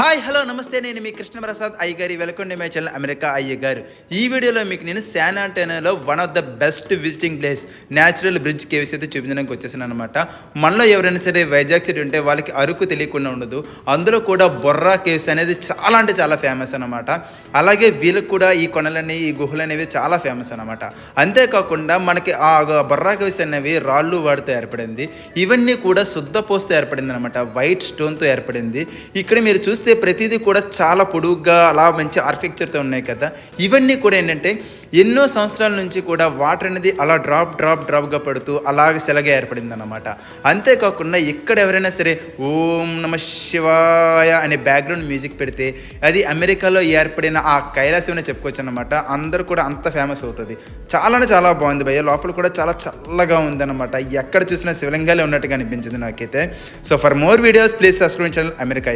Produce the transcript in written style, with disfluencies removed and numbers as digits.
Hi hello నమస్తే, నేను మీ Krishnaprasad Ayyagari. Welcome to my channel America Ayyagaru. ఈ వీడియోలో మీకు నేను శాన్ ఆంటోనియోలో one of the best visiting place natural bridge caves అయితే చూపించడానికి వచ్చేసాను అనమాట. మనలో ఎవరైనా సరే వైజాగ్ సిటీ ఉంటే వాళ్ళకి అరకు తెలియకుండా ఉండదు. అందులో కూడా బొర్రా కేవ్స్ అనేది చాలా అంటే చాలా ఫేమస్ అనమాట. అలాగే వీళ్ళకి కూడా ఈ కొండలన్నీ ఈ గుహలు అనేవి చాలా ఫేమస్ అనమాట. అంతేకాకుండా మనకి ఆ బొర్రా కేవ్స్ అనేవి రాళ్ళు వాడితో ఏర్పడింది. ఇవన్నీ కూడా శుద్ధ పోస్తో ఏర్పడింది అనమాట. వైట్ స్టోన్తో ఏర్పడింది. ఇక్కడ మీరు చూస్తే ప్రతిదీ కూడా చాలా పొడుగ్గా అలా మంచి ఆర్కిటెక్చర్తో ఉన్నాయి కదా. ఇవన్నీ కూడా ఏంటంటే ఎన్నో సంవత్సరాల నుంచి కూడా వాటర్ అనేది అలా డ్రాప్గా పడుతూ అలాగే సెలగా ఏర్పడింది అనమాట. అంతేకాకుండా ఇక్కడ ఎవరైనా సరే ఓం నమ శివాయ అనే బ్యాక్గ్రౌండ్ మ్యూజిక్ పెడితే అది అమెరికాలో ఏర్పడిన ఆ కైలాసం అనే చెప్పుకోవచ్చు అనమాట. అందరూ కూడా అంత ఫేమస్ అవుతుంది. చాలా బాగుంది భయ్య. లోపల కూడా చాలా చల్లగా ఉందన్నమాట. ఎక్కడ చూసినా శివలింగాలే ఉన్నట్టుగా అనిపించింది నాకైతే. So for more videos please subscribe channel America.